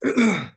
Good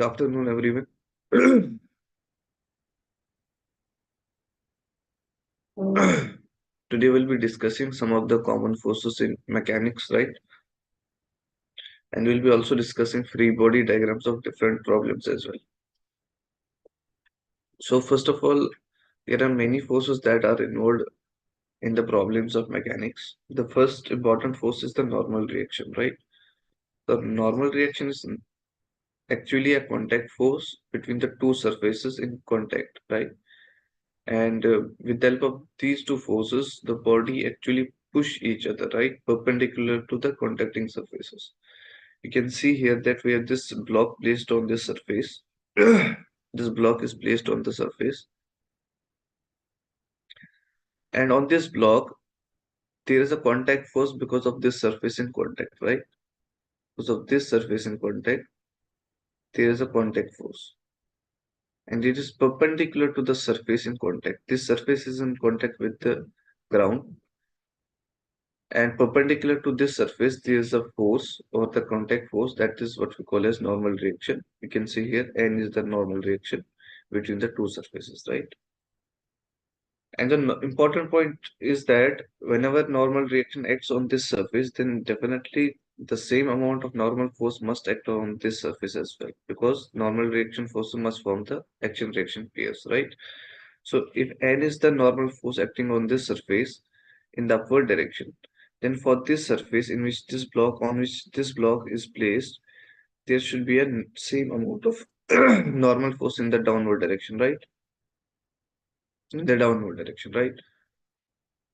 afternoon, everyone. Today we'll be discussing some of the common forces in mechanics, right? And we'll be also discussing free body diagrams of different problems as well. So first of all, there are many forces that are involved in the problems of mechanics. The first important force is the normal reaction, right? The normal reaction is actually a contact force between the two surfaces in contact, right? And with the help of these two forces, the body actually push each other, right, perpendicular to the contacting surfaces. You can see here that we have this block placed on this surface. This block is placed on the surface, and on this block there is a contact force because of this surface in contact, right? Because of this surface in contact, there is a contact force, and it is perpendicular to the surface in contact. This surface is in contact with the ground, and perpendicular to this surface there is a force or the contact force, that is what we call as normal reaction. You can see here N is the normal reaction between the two surfaces, right? And the important point is that whenever normal reaction acts on this surface, then definitely the same amount of normal force must act on this surface as well, because normal reaction force must form the action reaction pairs, right? So if N is the normal force acting on this surface in the upward direction, then for this surface in which this block on which this block is placed, there should be a same amount of normal force in the downward direction, right? In the downward direction, right?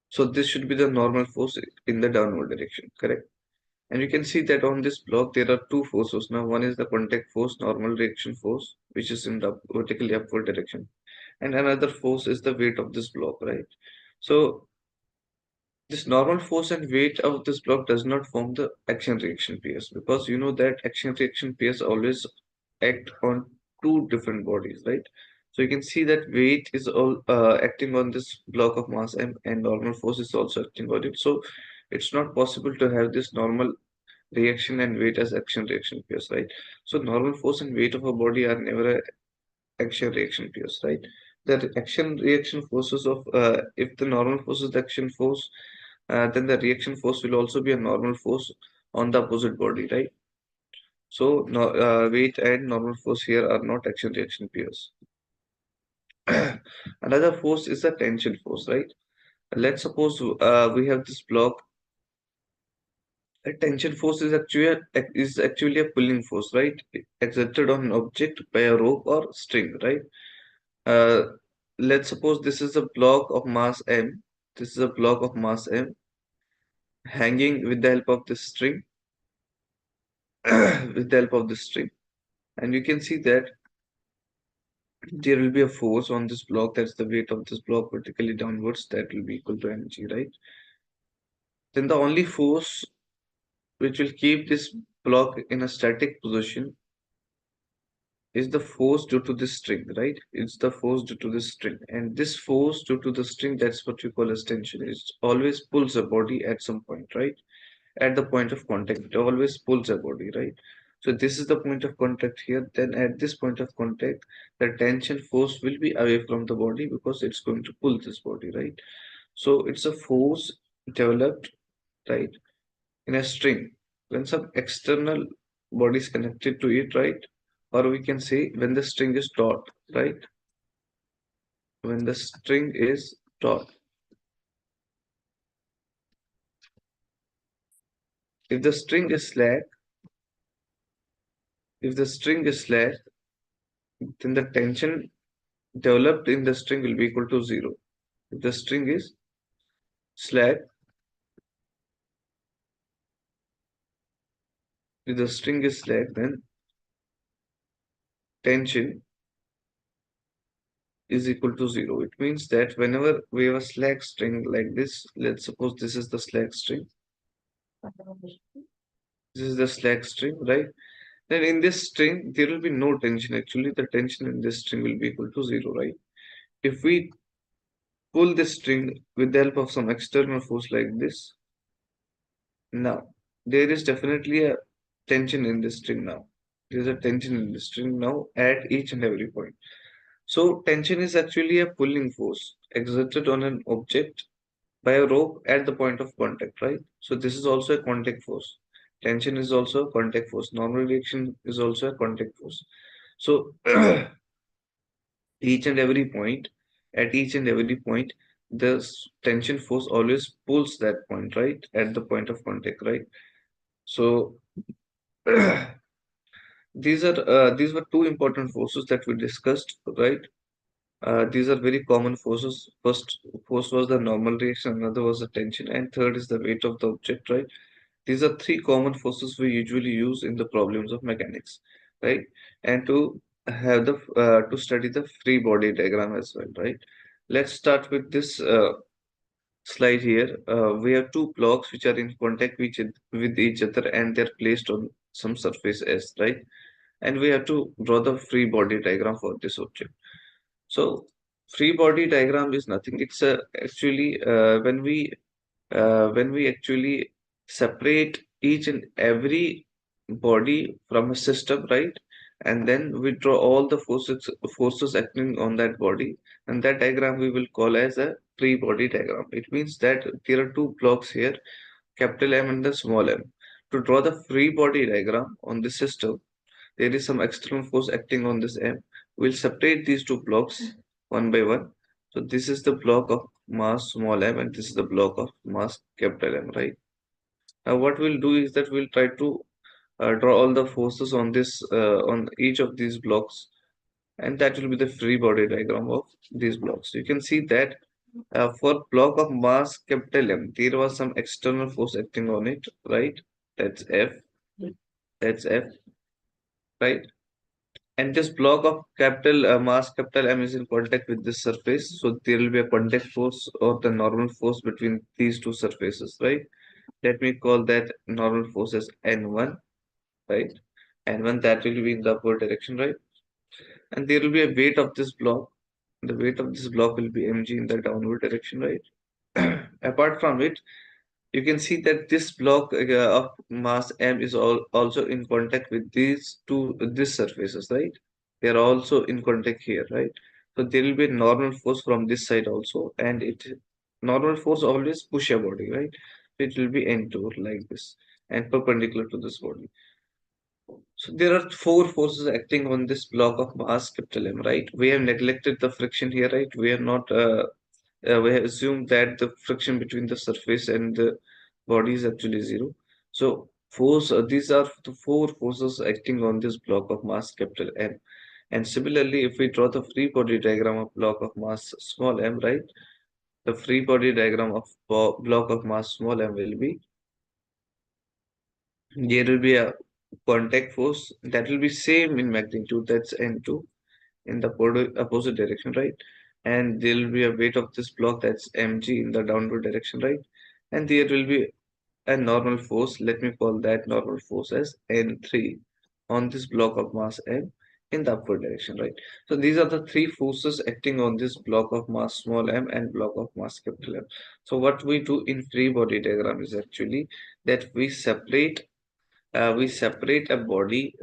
So this should be the normal force in the downward direction, correct? And you can see that on this block there are two forces. Now one is the contact force, normal reaction force, which is in the vertically upward direction, and another force is the weight of this block, right? So this normal force and weight of this block does not form the action reaction pairs, because you know that action reaction pairs always act on two different bodies, right? So you can see that weight is all acting on this block of mass m, and normal force is also acting on it. So it's not possible to have this normal reaction and weight as action reaction pairs, right? So normal force and weight of a body are never a action reaction pairs, right? The action reaction forces of if the normal force is the action force, then the reaction force will also be a normal force on the opposite body, right? So no, weight and normal force here are not action reaction pairs. Another force is a tension force, right? Let's suppose we have this block. A tension force is actually a pulling force, right? Exerted on an object by a rope or string, right? Uh, let's suppose this is a block of mass m. This is a block of mass m hanging with the help of this string, with the help of this string, and you can see that there will be a force on this block. That's the weight of this block vertically downwards. That will be equal to mg, right? Then the only force which will keep this block in a static position is the force due to this string, right? It's the force due to this string. And this force due to the string, that's what we call as tension. It always pulls a body at some point, right? At the point of contact, it always pulls a body, right? So this is the point of contact here. Then at this point of contact, the tension force will be away from the body because it's going to pull this body, right? So it's a force developed, right, in a string when some external body is connected to it, right? Or we can say when the string is taut, right? When the string is taut. if the string is slack, if the string is slack, then the tension developed in the string will be equal to 0. If the string is slack, if the string is slack, then tension is equal to 0. It means that whenever we have a slack string like this, let's suppose this is the slack string. This is the slack string, right? Then in this string, there will be no tension. Actually, the tension in this string will be equal to 0, right? If we pull this string with the help of some external force like this, now there is definitely a tension in this string now. There is a tension in the string now at each and every point. So tension is actually a pulling force exerted on an object by a rope at the point of contact, right? So this is also a contact force. Tension is also a contact force. Normal reaction is also a contact force. So each and every point, at each and every point, the tension force always pulls that point, right? At the point of contact, right? So these were two important forces that we discussed, right? These are very common forces. First force was the normal reaction, another was the tension, and third is the weight of the object, right? These are three common forces we usually use in the problems of mechanics, right? And to have the to study the free body diagram as well, right? Let's start with this slide here. We have two blocks which are in contact with each other, and they're placed on some surface S, right? And we have to draw the free body diagram for this object. So free body diagram is nothing. It's actually when we actually separate each and every body from a system, right? And then we draw all the forces acting on that body, and that diagram we will call as a free body diagram. It means that there are two blocks here, capital M and the small m. To draw the free body diagram on the system, there is some external force acting on this M. We'll separate these two blocks one by one. So this is the block of mass small m, and this is the block of mass capital M, right? Now what we'll do is that we'll try to draw all the forces on this on each of these blocks, and that will be the free body diagram of these blocks. You can see that for block of mass capital M, there was some external force acting on it, right? That's F. That's F, right? And this block of capital mass capital M is in contact with this surface, so there will be a contact force or the normal force between these two surfaces, right? Let me call that normal force as N1, right? N1, that will be in the upward direction, right? And there will be a weight of this block. The weight of this block will be mg in the downward direction, right? Apart from it, you can see that this block of mass m is also in contact with these surfaces, right? They are also in contact here, right? So there will be a normal force from this side also, and it normal force always push a body, right? It will be n2 like this and perpendicular to this body. So there are four forces acting on this block of mass capital M, right? We have neglected the friction here, right? We are not we have assumed that the friction between the surface and the body is actually zero. So these are the four forces acting on this block of mass capital M. And similarly, if we draw the free body diagram of block of mass small m, right? The free body diagram of block of mass small m will be, there will be a contact force that will be same in magnitude, that's N2 in the opposite direction, right? And there will be a weight of this block, that's mg in the downward direction, right? And there will be a normal force, let me call that normal force as N3 on this block of mass m in the upward direction, right? So these are the three forces acting on this block of mass small m and block of mass capital M. So what we do in free body diagram is actually that we separate a body,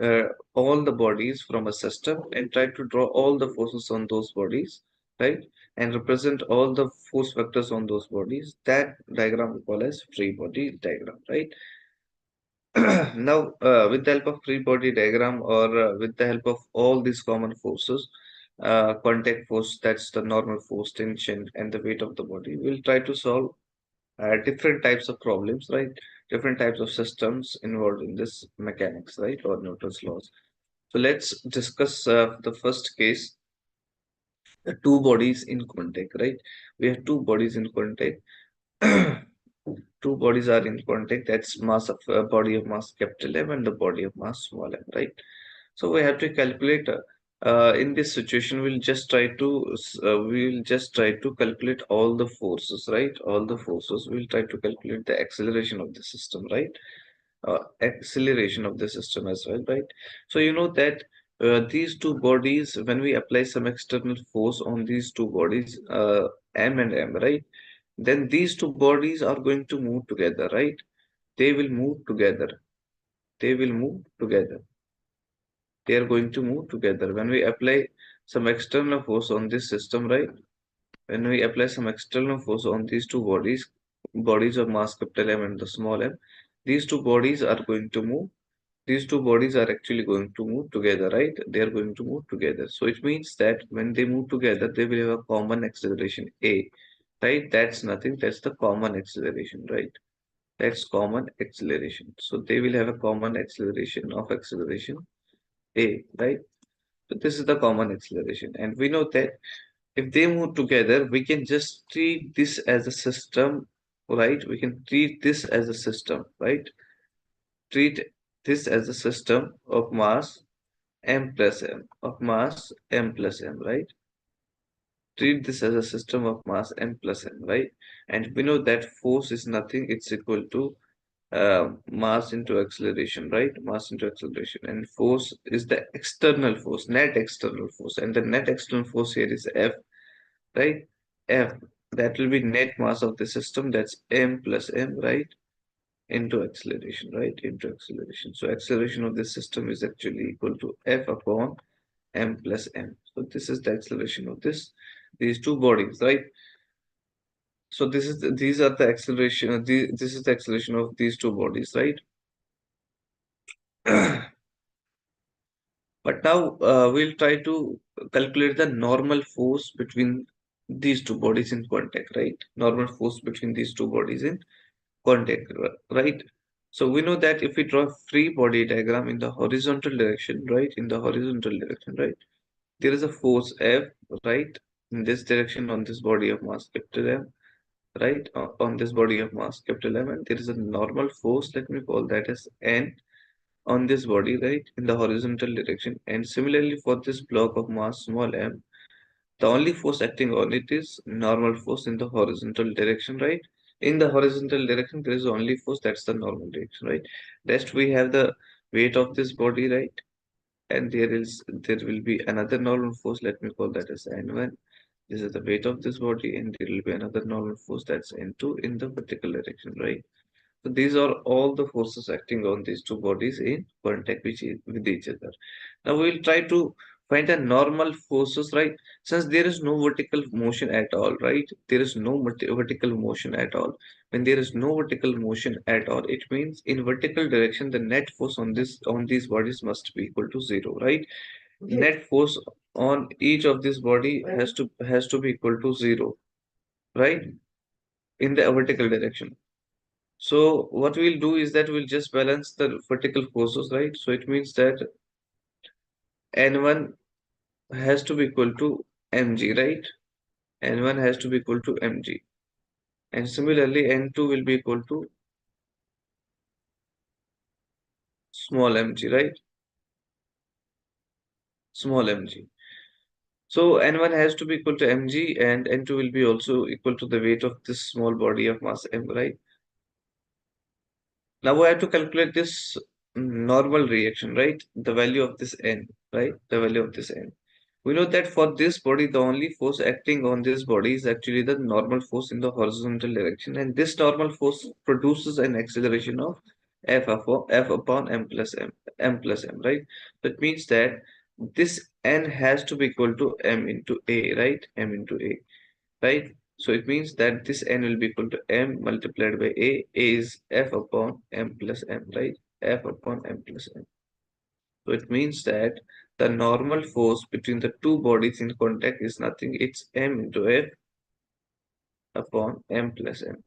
all the bodies from a system, and try to draw all the forces on those bodies, right? And represent all the force vectors on those bodies. That diagram we call as free body diagram, right? Now, with the help of free body diagram, or with the help of all these common forces, contact force, that's the normal force, tension, and the weight of the body, we'll try to solve different types of problems, right? different types of systems involved in this mechanics, right, or Newton's laws. So let's discuss the first case, two bodies in contact, right? We have two bodies in contact. Two bodies are in contact. That's mass of body of mass capital M and the body of mass small m, right? So we have to calculate. In this situation, we'll just try to calculate all the forces, right? All the forces. We'll try to calculate the acceleration of the system, right? Acceleration of the system as well, right? So you know that these two bodies, when we apply some external force on these two bodies, M and M, right? Then these two bodies are going to move together, right? They will move together. They will move together. They are going to move together. When we apply some external force on this system, right? When we apply some external force on these two bodies, bodies of mass capital M and the small m, these two bodies are going to move. These two bodies are actually going to move together, right? They are going to move together. So it means that when they move together, they will have a common acceleration A, right? That's nothing. That's the common acceleration, right? That's common acceleration. So they will have a common acceleration A, right? So this is the common acceleration. And we know that if they move together, we can just treat this as a system, right? We can treat this as a system, right? Treat this as a system of mass m plus m, of mass m plus m, right? Treat this as a system of mass m plus m, right? And we know that force is nothing, it's equal to mass into acceleration, right? Mass into acceleration. And force is the external force, net external force. And the net external force here is F, right? F, that will be net mass of the system, that's m plus m, right? Into acceleration, right? Into acceleration. So acceleration of this system is actually equal to F upon m plus m. So this is the acceleration of these two bodies, right? So these are the acceleration. This is the acceleration of these two bodies, right? But now we'll try to calculate the normal force between these two bodies in contact, right? Normal force between these two bodies in contact, right? So we know that if we draw a free body diagram in the horizontal direction, right? In the horizontal direction, right? There is a force F, right? In this direction on this body of mass capital M, right? On this body of mass capital M, and there is a normal force, let me call that as N on this body, right, in the horizontal direction. And similarly for this block of mass small m, the only force acting on it is normal force in the horizontal direction, right? In the horizontal direction, there is only force, that's the normal direction, right? Rest we have the weight of this body, right? And there will be another normal force, let me call that as N1. This is the weight of this body, and there will be another normal force, that's N2 in the vertical direction, right? So these are all the forces acting on these two bodies in contact with each other. Now we will try to find the normal forces, right? Since there is no vertical motion at all, right? There is no vertical motion at all. When there is no vertical motion at all, it means in vertical direction, the net force on these bodies must be equal to zero, right? Net force on each of this body has to be equal to zero, right? In the vertical direction. So what we'll do is that we'll just balance the vertical forces, right? So it means that N1 has to be equal to mg, right? N1 has to be equal to mg. And similarly, N2 will be equal to small mg, right? Small mg. So N1 has to be equal to mg and N2 will be also equal to the weight of this small body of mass m, right? Now we have to calculate this normal reaction, right? The value of this n, right? The value of this n. We know that for this body, the only force acting on this body is actually the normal force in the horizontal direction, and this normal force produces an acceleration of F upon m plus m, right? That means that this n has to be equal to m into a, right? M into a, right? So it means that this n will be equal to m multiplied by a. A is F upon m plus m, right? F upon m plus m. So it means that the normal force between the two bodies in contact is nothing. It's m into F upon m plus m.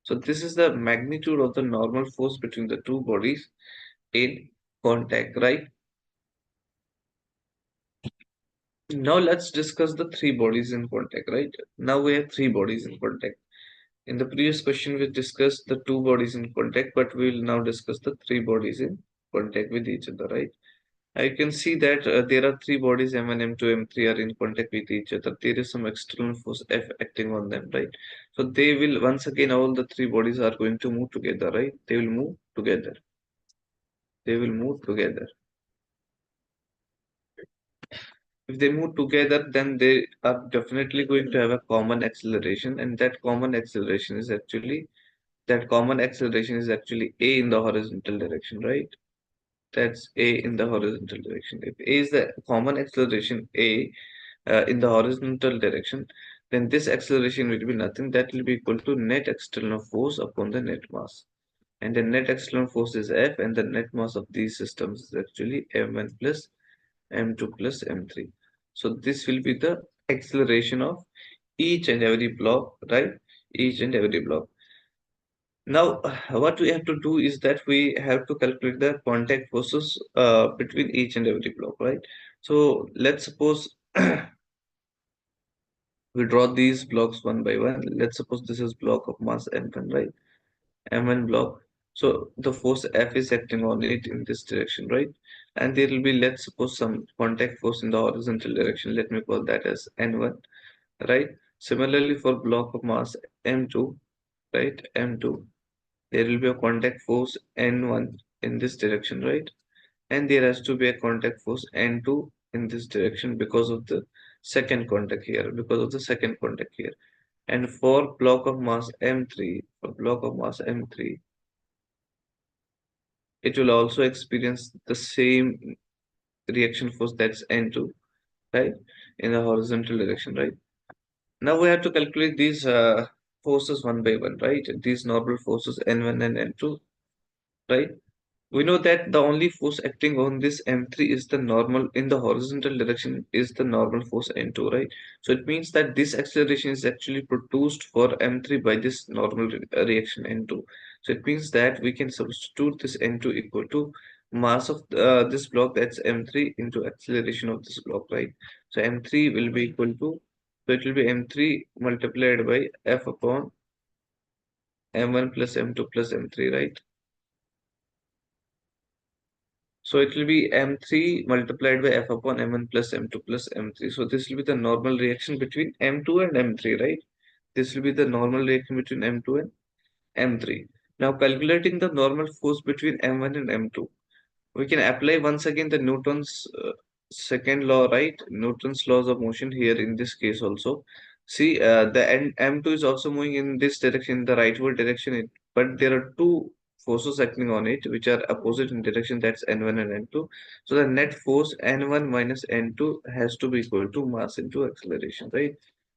So this is the magnitude of the normal force between the two bodies in contact, right? Now let's discuss the three bodies in contact, right? Now we have three bodies in contact. In the previous question, we discussed the two bodies in contact, but we will now discuss the three bodies in contact with each other, right? I can see that there are three bodies, M1, M2, M3 are in contact with each other. There is some external force F acting on them, right? So they will, once again, all the three bodies are going to move together, right? They will move together. They will move together. If they move together, then they are definitely going to have a common acceleration, and that common acceleration is actually A in the horizontal direction, right? That's A in the horizontal direction. If A is the common acceleration A in the horizontal direction, then this acceleration will be nothing. That will be equal to net external force upon the net mass. And the net external force is F, and the net mass of these systems is actually M1 plus M2 plus M3. So this will be the acceleration of each and every block, right? Each and every block. Now, what we have to do is that we have to calculate the contact forces between each and every block, right? So let's suppose we draw these blocks one by one. Let's suppose this is block of mass M1, right? M1 block. So the force F is acting on it in this direction, right? And there will be, let's suppose, some contact force in the horizontal direction. Let me call that as N1, right? Similarly, for block of mass M2, right? M2, there will be a contact force N1 in this direction, right? And there has to be a contact force N2 in this direction because of the second contact here, And for block of mass M3, it will also experience the same reaction force, that's N2, right? In the horizontal direction, right? Now we have to calculate these forces one by one, right? These normal forces N1 and N2, right? We know that the only force acting on this M3 is the normal in the horizontal direction is the normal force N2, right? So it means that this acceleration is actually produced for M3 by this normal reaction N2. So it means that we can substitute this N2 equal to mass of this block, that's M3, into acceleration of this block, right? So M3 will be equal to, so it will be M3 multiplied by F upon M1 plus M2 plus M3, right? So it will be M3 multiplied by F upon M1 plus M2 plus M3. So this will be the normal reaction between M2 and M3, right? This will be the normal reaction between M2 and M3. Now calculating the normal force between M1 and M2, we can apply once again the Newton's second law, right? Newton's laws of motion here in this case also. See, M2 is also moving in this direction, the rightward direction, but there are two forces acting on it which are opposite in direction, that's N1 and N2. So the net force N1 minus N2 has to be equal to mass into acceleration, right?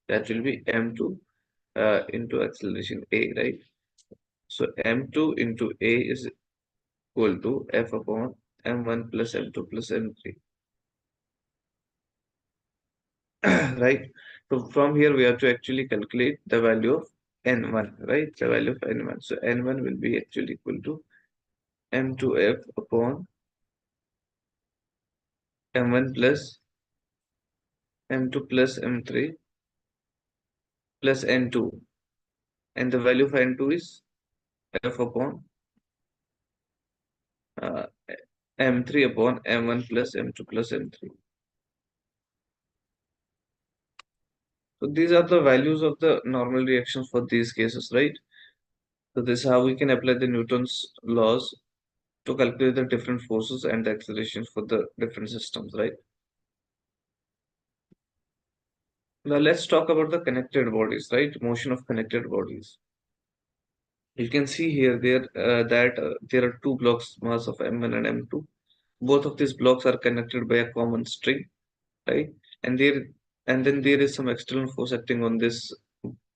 That will be M2 into acceleration A, right? So M2 into A is equal to F upon M1 plus M2 plus M3, right? So from here we have to actually calculate the value of N1, right? The value of N1. So N1 will be actually equal to M2F upon M1 plus M2 plus M3 plus N2. And the value of N2 is F upon uh, M3 upon M1 plus M2 plus M3. So these are the values of the normal reactions for these cases, right? So this is how we can apply the Newton's laws to calculate the different forces and the accelerations for the different systems, right? Now let's talk about the connected bodies, right? Motion of connected bodies. You can see here that there are two blocks mass of M1 and M2. Both of these blocks are connected by a common string, right? And there and then there is some external force acting on this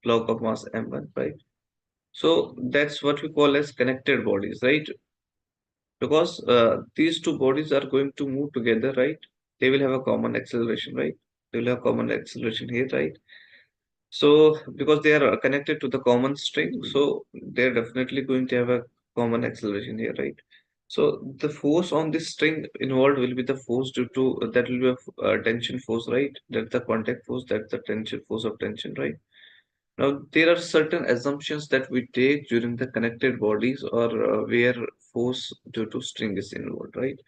block of mass M1, right? So that's what we call as connected bodies, right? Because these two bodies are going to move together, right? They will have a common acceleration, right? They will have common acceleration here, right? So because they are connected to the common string, so they're definitely going to have a common acceleration here, right? So the force on this string involved will be the force due to that will be a tension force, right? That's the contact force, that's the tension force of tension, right? Now there are certain assumptions that we take during the connected bodies or where force due to string is involved, right?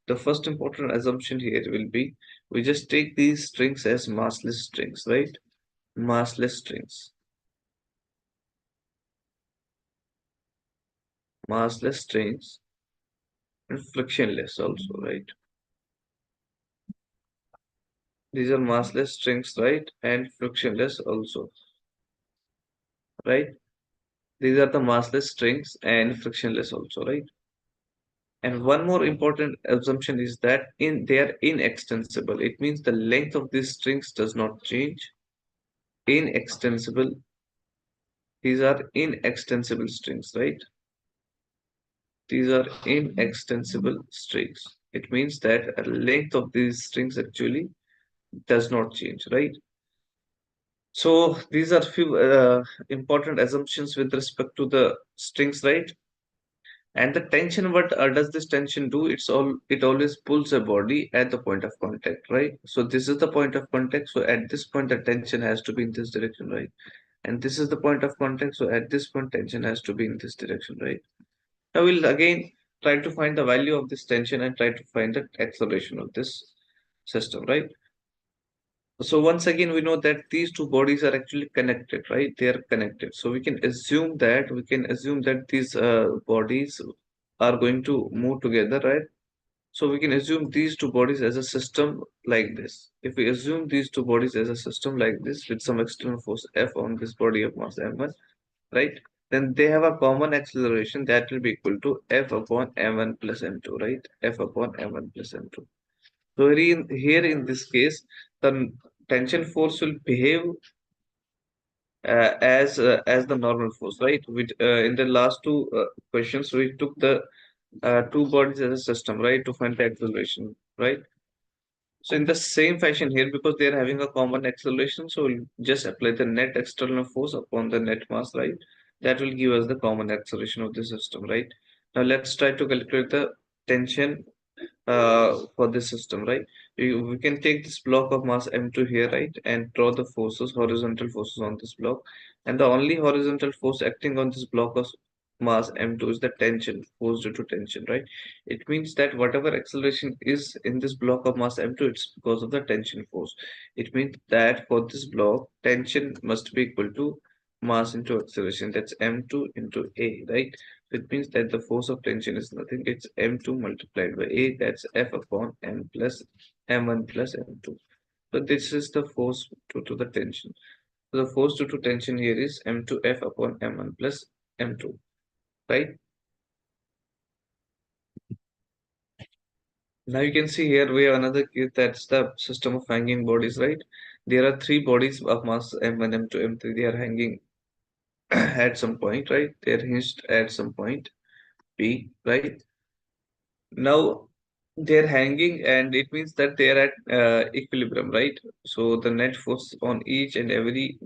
The first important assumption here will be we just take these strings as massless strings, right? Massless strings. Massless strings and frictionless also, right? These are massless strings, right? And frictionless also, right? These are the massless strings and frictionless also, right? And one more important assumption is that they are inextensible. It means the length of these strings does not change. Inextensible. These are inextensible strings, right? These are inextensible strings. It means that the length of these strings actually does not change, right? So these are few important assumptions with respect to the strings, right? And the tension, what does this tension do? It always pulls a body at the point of contact, right? So this is the point of contact. So at this point, the tension has to be in this direction, right? And this is the point of contact. So at this point, tension has to be in this direction, right? Now we'll again try to find the value of this tension and try to find the acceleration of this system, right? So once again, we know that these two bodies are actually connected, right? They are connected. So we can assume that these bodies are going to move together, right? So we can assume these two bodies as a system like this. If we assume these two bodies as a system like this with some external force F on this body of mass m1, right? Then they have a common acceleration that will be equal to F upon m1 plus m2, right? F upon m1 plus m2. So here in this case, the tension force will behave as the normal force, right? In the last two questions, we took the two bodies as a system, right, to find the acceleration, right? So in the same fashion here, because they are having a common acceleration, so we'll just apply the net external force upon the net mass, right? That will give us the common acceleration of the system, right? Now let's try to calculate the tension for this system, right? We can take this block of mass m2 here, right, and draw the forces, horizontal forces on this block. And the only horizontal force acting on this block of mass m2 is the tension, force due to tension, right? It means that whatever acceleration is in this block of mass m2, it's because of the tension force. It means that for this block, tension must be equal to mass into acceleration. That's m2 into a, right? So it means that the force of tension is nothing. It's m2 multiplied by a. That's F upon m plus m1 plus m2. So this is the force due to the tension. So the force due to tension here is m2 F upon m1 plus m2, right? Now you can see here we have another case, that's the system of hanging bodies, right? There are three bodies of mass m1, m2, m3. They are hanging at some point, right? They are hinged at some point P, right? Now they're hanging, and it means that they are at equilibrium, right? So the net force on each and every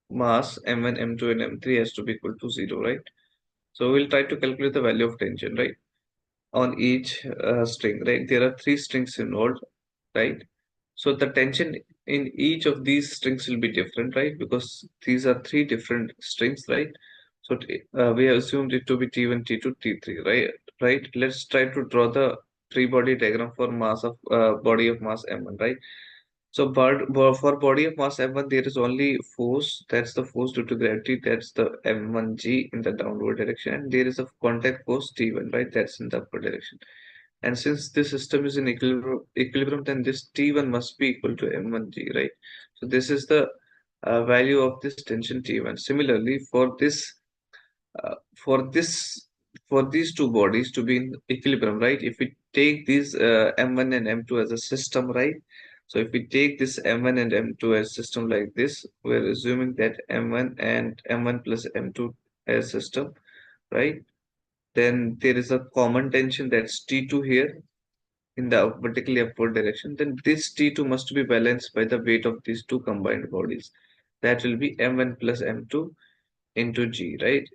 mass m1, m2, and m3 has to be equal to 0, right? So we'll try to calculate the value of tension, right, on each string, right? There are three strings involved, right? So the tension in each of these strings will be different, right? Because these are three different strings, right? So we have assumed it to be T1, T2, T3, right? Right. Let's try to draw the three body diagram for mass of body of mass m1, right? So for body of mass m1, there is only force. That's the force due to gravity. That's the m1g in the downward direction, and there is a contact force T1, right? That's in the upward direction. And since this system is in equilibrium, then this T1 must be equal to M1G, right? So this is the value of this tension T1. Similarly, uh, for this, for these two bodies to be in equilibrium, right? If we take these M1 and M2 as a system, right? So if we take this M1 and M2 as system like this, we're assuming that M1 and M1 plus M2 as system, right? Then there is a common tension, that's T2 here in the vertically upward direction. Then this T2 must be balanced by the weight of these two combined bodies. that will be m1 plus m2 into g, right?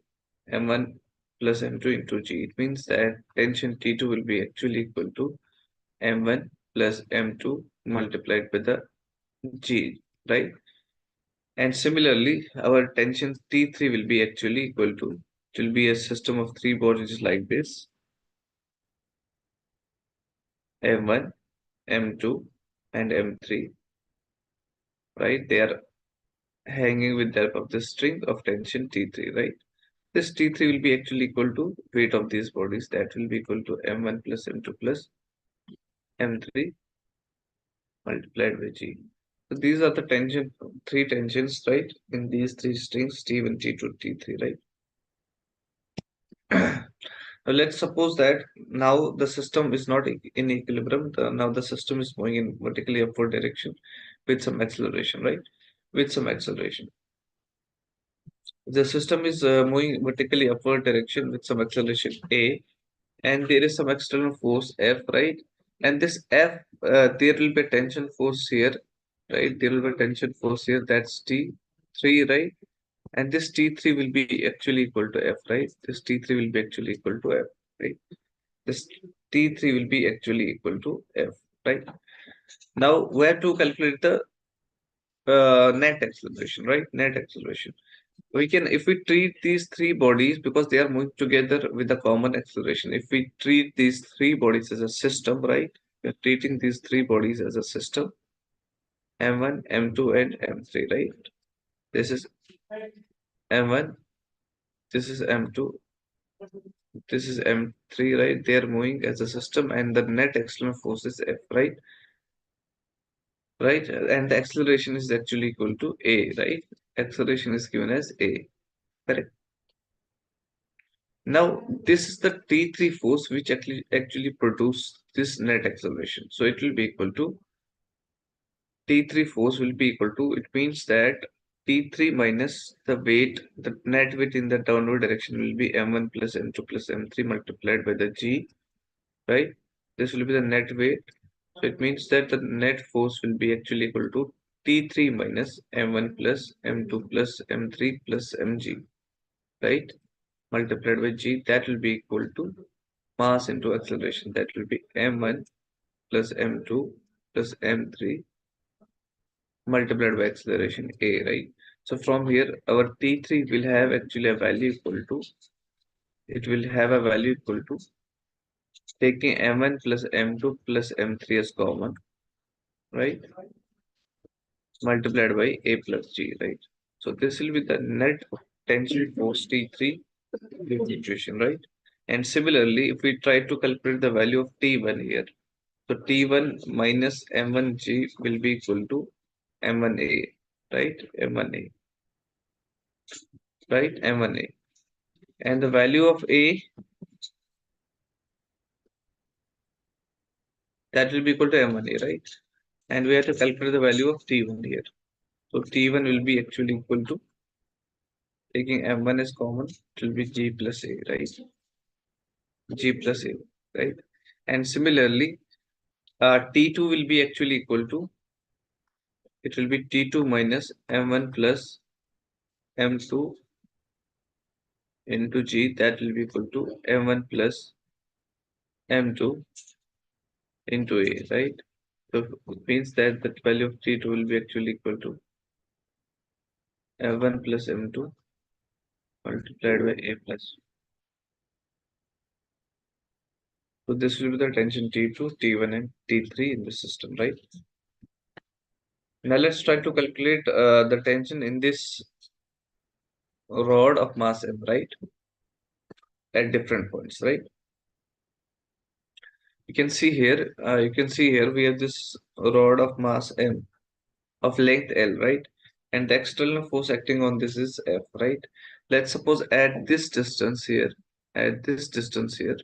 m1 plus m2 into g. It means that tension T2 will be actually equal to m1 plus m2 multiplied by the g, right? And similarly, our tension T3 will be actually equal to, it will be a system of three bodies like this, m1, m2, and m3, right? They are hanging with the help of the string of tension T3, right? This T3 will be actually equal to weight of these bodies, that will be equal to m1 plus m2 plus m3 multiplied by g. So these are the three tensions, right? In these three strings, T1, T2, T3, right? Now let's suppose that now the system is not in equilibrium. Now the system is moving in vertically upward direction with some acceleration, right? With some acceleration. The system is moving vertically upward direction with some acceleration A, and there is some external force F, right? And this F, there will be a tension force here, right? There will be a tension force here, that's T3, right? And this T3 will be actually equal to F, right? This T3 will be actually equal to F, right? This T3 will be actually equal to F, right? Now, where to calculate the net acceleration, right? Net acceleration. We can, if we treat these three bodies, because they are moving together with a common acceleration, if we treat these three bodies as a system, right? We're treating these three bodies as a system, M1, M2, and M3, right? This is M1, this is M2, this is M3, right? They are moving as a system, and the net external force is F, right? Right? And the acceleration is actually equal to A, right? Acceleration is given as A, correct? Now, this is the T3 force which actually produce this net acceleration. So it will be equal to T3 force will be equal to, it means that T3 minus the weight, the net weight in the downward direction will be M1 plus M2 plus M3 multiplied by the G, right? This will be the net weight. So it means that the net force will be actually equal to T3 minus M1 plus M2 plus M3 plus Mg, right? Multiplied by G, that will be equal to mass into acceleration. That will be m1 plus m2 plus m3 multiplied by acceleration a, right? So from here, our T3 will have actually a value equal to, it will have a value equal to, taking m1 plus m2 plus m3 as common, right? Multiplied by a plus g, right? So this will be the net tension force T3 situation, right? And similarly, if we try to calculate the value of T1 here, so T1 minus M1G will be equal to M1A, right? M1A, right? M1A. And the value of A, that will be equal to M1A, right? And we have to calculate the value of T1 here. So T1 will be actually equal to, taking M1 as common, it will be G plus A, right? G plus A, right? And similarly, T2 will be actually equal to, it will be T2 minus M1 plus M2 into G, that will be equal to M1 plus M2 into A, right? So it means that the value of T2 will be actually equal to M1 plus M2 multiplied by A plus. So this will be the tension T2, T1, and T3 in the system, right? Now let's try to calculate the tension in this rod of mass M, right? At different points, right? You can see here, we have this rod of mass M of length L, right? And the external force acting on this is F, right? Let's suppose at this distance here, at this distance here,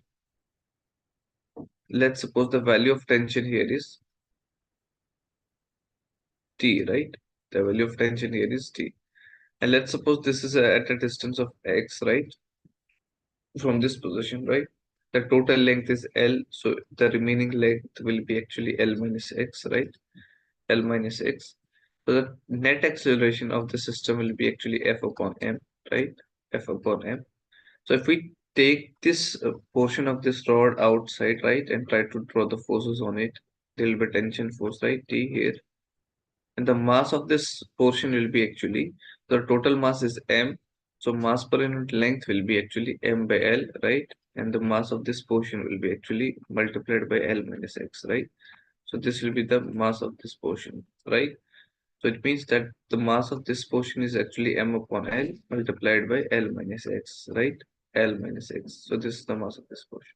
let's suppose the value of tension here is T, right? The value of tension here is T. And let's suppose this is at a distance of X, right? From this position, right? The total length is L, so the remaining length will be actually L minus X, right? L minus X. So the net acceleration of the system will be actually F upon m, right? F upon m. So if we take this portion of this rod outside, right, and try to draw the forces on it, there will be tension force, right, T here. And the mass of this portion will be actually, the total mass is m. So mass per unit length will be actually m by L, right? And the mass of this portion will be actually multiplied by L minus x, right? So this will be the mass of this portion, right? So it means that the mass of this portion is actually m upon L multiplied by L minus x, right? L minus x. So this is the mass of this portion.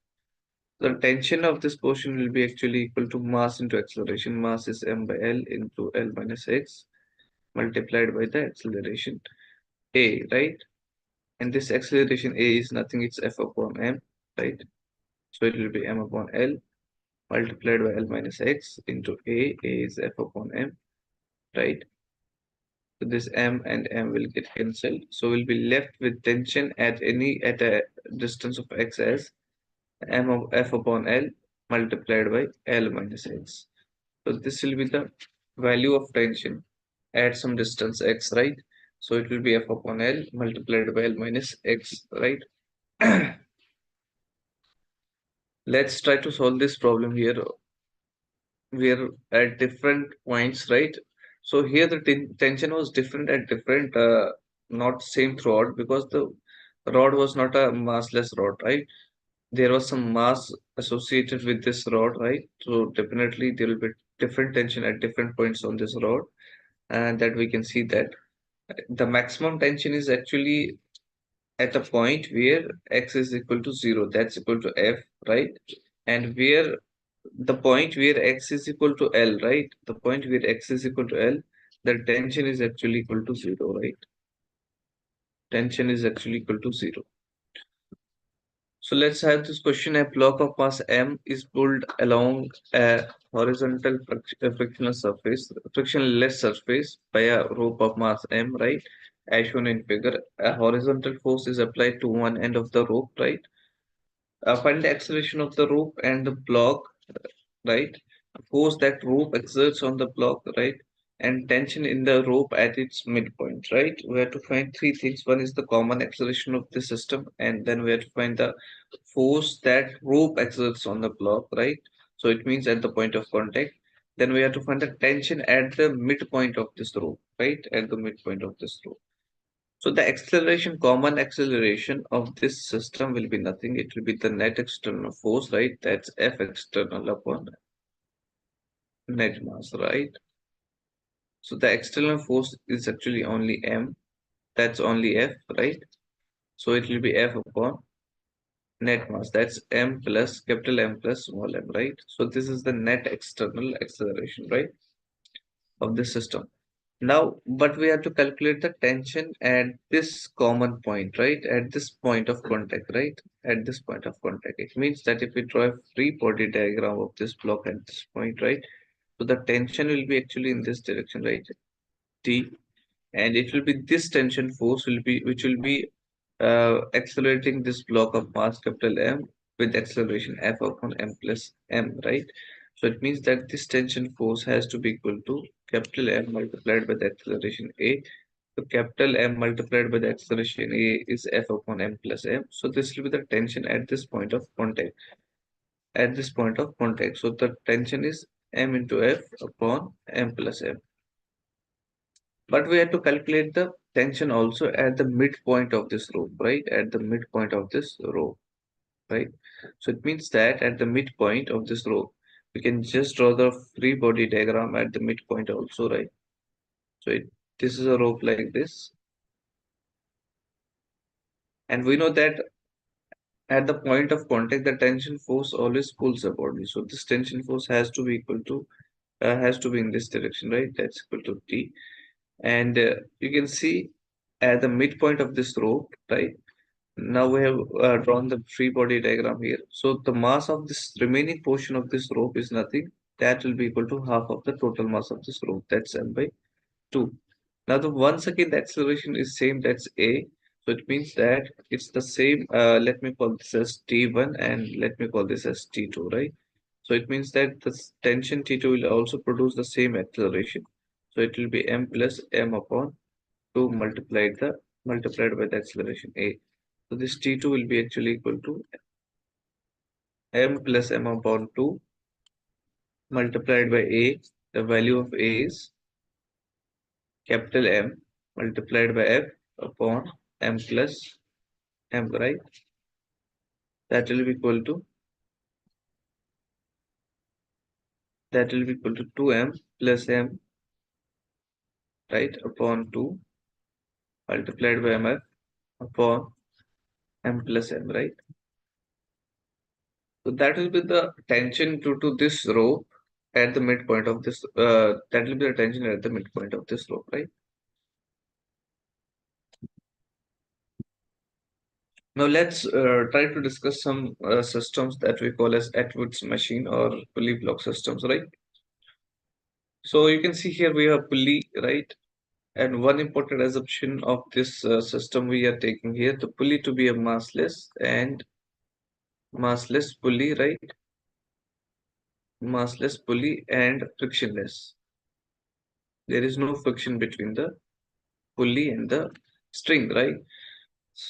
The tension of this portion will be actually equal to mass into acceleration. Mass is m by L into L minus x multiplied by the acceleration A, right? And this acceleration A is nothing, it's F upon m, right? So it will be m upon L multiplied by L minus x into A. A is F upon m, right? So this m and m will get cancelled. So we'll be left with tension at a distance of x as m of F upon L multiplied by L minus x. So this will be the value of tension at some distance x, right? So it will be F upon L multiplied by L minus x, right? Let's try to solve this problem here. We are at different points, right? So here the tension was different at different, not same throughout, because the rod was not a massless rod, right? There was some mass associated with this rod, right? So definitely there will be different tension at different points on this rod, and that we can see that the maximum tension is actually at a point where x is equal to 0, that's equal to F, right? And where the point where x is equal to L, right? The point where x is equal to L, the tension is actually equal to 0, right? Tension is actually equal to 0. So let's have this question. A block of mass m is pulled along a horizontal frictionless surface, frictionless surface by a rope of mass m, right? As shown in figure, a horizontal force is applied to one end of the rope, right? Find the acceleration of the rope and the block, right? Force that rope exerts on the block, right? And tension in the rope at its midpoint, right? We have to find three things. One is the common acceleration of the system, and then we have to find the force that rope exerts on the block, right? So it means at the point of contact. Then we have to find the tension at the midpoint of this rope, right? At the midpoint of this rope. So the acceleration, common acceleration of this system will be nothing. It will be the net external force, right? That's F external upon net mass, right? So the external force is actually only M. That's only F, right? So it will be F upon net mass. That's M plus capital M plus small m, right? So this is the net external acceleration, right, of the system. Now, but we have to calculate the tension at this common point, right? At this point of contact, right? At this point of contact. It means that if we draw a free body diagram of this block at this point, right? So the tension will be actually in this direction, right? T, and it will be this tension force will be which will be accelerating this block of mass capital M with acceleration F upon M plus M, right? So it means that this tension force has to be equal to capital M multiplied by the acceleration A. So capital M multiplied by the acceleration A is F upon M plus M. So this will be the tension at this point of contact. At this point of contact. So the tension is M into F upon M plus M. But we have to calculate the tension also at the midpoint of this rope, right? At the midpoint of this rope, right? So it means that at the midpoint of this rope, we can just draw the free body diagram at the midpoint also, right? So this is a rope like this. And we know that at the point of contact, the tension force always pulls the body. So this tension force has to be equal to, has to be in this direction, right? That's equal to T. And you can see at the midpoint of this rope, right? Now we have drawn the free body diagram here. So the mass of this remaining portion of this rope is nothing. That will be equal to half of the total mass of this rope. That's m by 2. Now the once again the acceleration is same. That's a. So it means that it's the same. Let me call this as T1 and let me call this as T2, right? So it means that the tension T2 will also produce the same acceleration. So it will be m plus m upon 2 multiplied by the acceleration a. So this t2 will be actually equal to m plus m upon 2 multiplied by a. The value of a is capital M multiplied by f upon m plus m, right? That will be equal to 2m plus m, right, upon 2 multiplied by mf upon m plus m, right? So that will be the tension due to this rope at the midpoint of this. That will be the tension at the midpoint of this rope, right? Now let's try to discuss some systems that we call as Atwood's machine or pulley block systems, right? So you can see here we have pulley, right? And one important assumption of this system we are taking here, the pulley to be a massless pulley, right? Massless pulley and frictionless. There is no friction between the pulley and the string, right?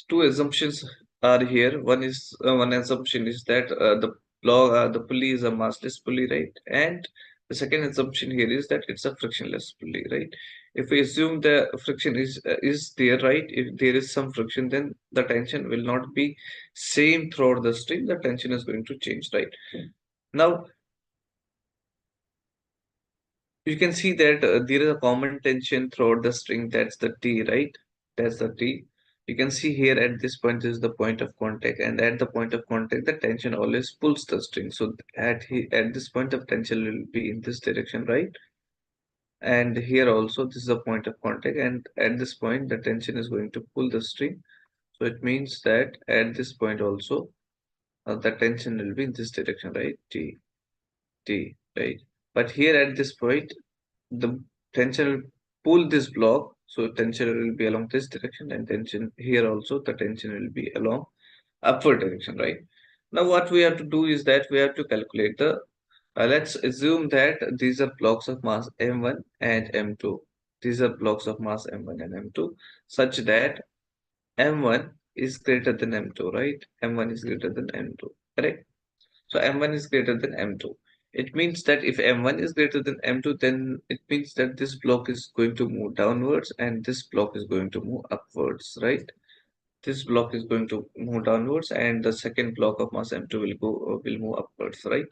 Two assumptions are here. One assumption is that the pulley is a massless pulley, right? And the second assumption here is that it's a frictionless pulley, right? If we assume the friction is there, right? If there is some friction, then the tension will not be same throughout the string. The tension is going to change, right? Now you can see that there is a common tension throughout the string. That's the T, right? That's the T. You can see here at this point is the point of contact, and at the point of contact, the tension always pulls the string. So at this point of tension will be in this direction, right? And here also this is a point of contact, and at this point the tension is going to pull the string. So it means that at this point also the tension will be in this direction, right? T, right? But here at this point the tension will pull this block, so tension will be along this direction, and tension here also the tension will be along upward direction, right? Now what we have to do is that we have to calculate the let's assume that these are blocks of mass m1 and m2. These are blocks of mass m1 and m2 such that m1 is greater than m2, right? M1 is greater than m2, correct? So M1 is greater than M2. It means that if M1 is greater than M2, then it means that this block is going to move downwards and this block is going to move upwards, right? This block is going to move downwards and the second block of mass M2 will move upwards, right?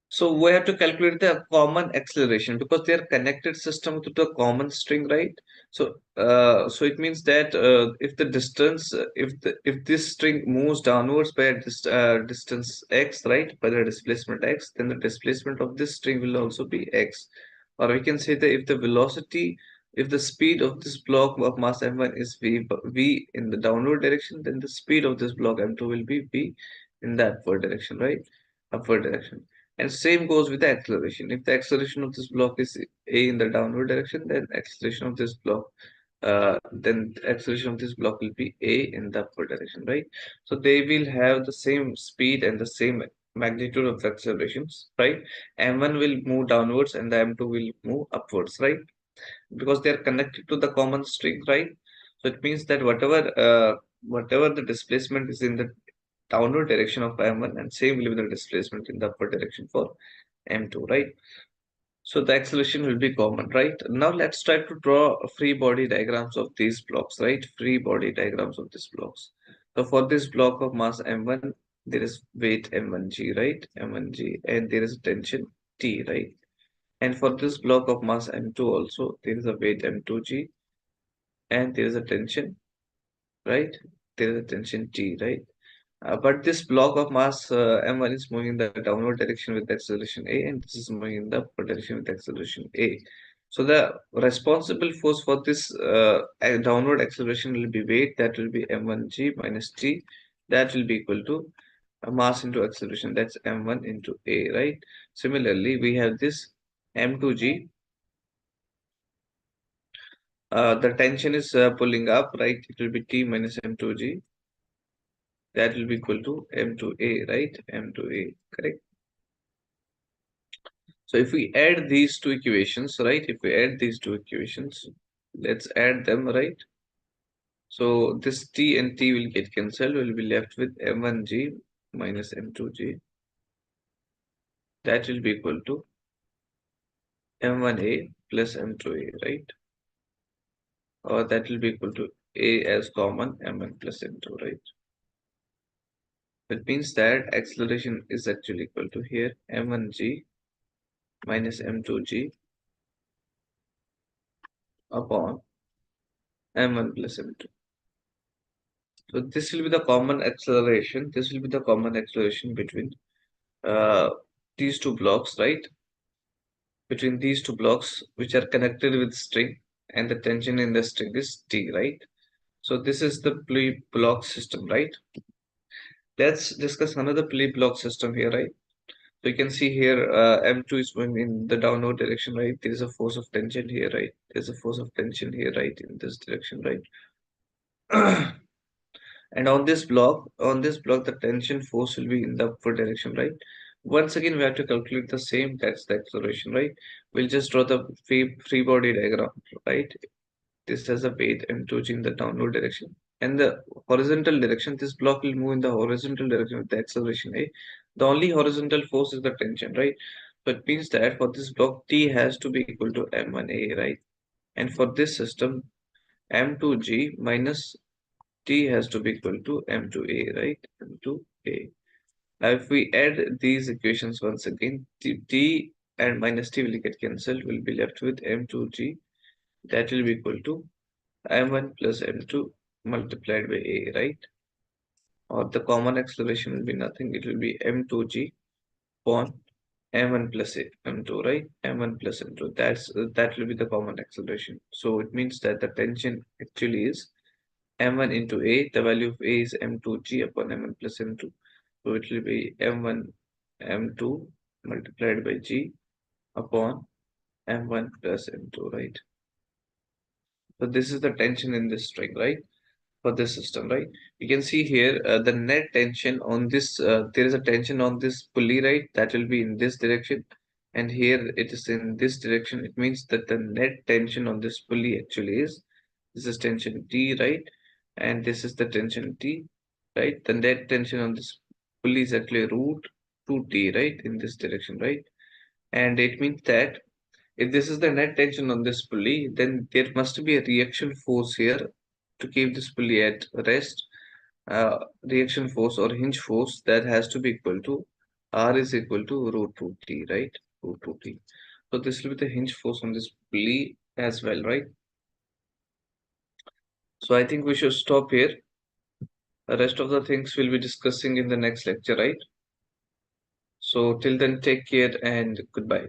So we have to calculate the common acceleration because they are connected system to the common string, right? So it means that if the distance, if this string moves downwards by a distance x, right, by the displacement x, then the displacement of this string will also be x. Or we can say that if the speed of this block of mass m1 is v in the downward direction, then the speed of this block m2 will be v in the upward direction, right? Upward direction. And same goes with the acceleration. If the acceleration of this block is a in the downward direction, then acceleration of this block will be a in the upward direction, right? So they will have the same speed and the same magnitude of the accelerations, right? M1 will move downwards and the M2 will move upwards, right? Because they are connected to the common string, right? So it means that whatever the displacement is in the downward direction of M1 and same will be the displacement in the upward direction for M2, right? So the acceleration will be common, right? Now let's try to draw free body diagrams of these blocks, right? Free body diagrams of these blocks. So for this block of mass M1, there is weight M1G, right? M1G, and there is tension T, right? And for this block of mass M2 also, there is a weight M2G and there is a tension, right? There is a tension T, right? But this block of mass m1 is moving in the downward direction with acceleration a, and this is moving in the upward direction with acceleration a. So the responsible force for this downward acceleration will be weight, that will be m1g minus t, that will be equal to mass into acceleration, that's m1 into a, right? Similarly, we have this m2g, the tension is pulling up, right? It will be t minus m2g, that will be equal to m2a, right? M2a, correct? So if we add these two equations, right? If we add these two equations, let's add them, right? So this T and T will get cancelled. We'll be left with M1G minus M2G. That will be equal to M1A plus M2A, right? Or that will be equal to A as common, M1 plus M2, right? That means that acceleration is actually equal to here M1G minus M2G upon M1 plus M2. So this will be the common acceleration. This will be the common acceleration between uh, these two blocks, right? Between these two blocks which are connected with string, and the tension in the string is T, right? So this is the plea block system, right? Let's discuss another plea block system here, right? So you can see here M2 is going in the downward direction, right? There is a force of tension here, right? There's a force of tension here, right? In this direction, right? And on this block, the tension force will be in the upward direction, right? Once again, we have to calculate the same, that's the acceleration, right? We'll just draw the free body diagram, right? This has a weight m2 in the downward direction. And the horizontal direction, this block will move in the horizontal direction with the acceleration A. The only horizontal force is the tension, right? So it means that for this block, T has to be equal to M1A, right? And for this system, M2G minus T has to be equal to M2A, right? M2A. Now, if we add these equations once again, T and minus T will get cancelled. We'll be left with M2G. That will be equal to M1 plus M2 multiplied by A, right? Or the common acceleration will be nothing. It will be M2G upon M1 plus M2, right? M1 plus M2. That will be the common acceleration. So it means that the tension actually is M1 into A. The value of A is M2G upon M1 plus M2. So it will be M1 M2 multiplied by G upon M1 plus M2, right? So this is the tension in this string, right? For this system, right? You can see here the net tension on this, there is a tension on this pulley, right? That will be in this direction. And here it is in this direction. It means that the net tension on this pulley actually is, this is tension T, right? And this is the tension T, right? The net tension on this pulley is actually root 2T, right? In this direction, right? And it means that if this is the net tension on this pulley, then there must be a reaction force here to keep this pulley at rest. Reaction force or hinge force that has to be equal to R is equal to root 2T, right? Root 2T. So this will be the hinge force on this pulley as well, right? So I think we should stop here. The rest of the things we'll be discussing in the next lecture, right? So till then, take care and goodbye.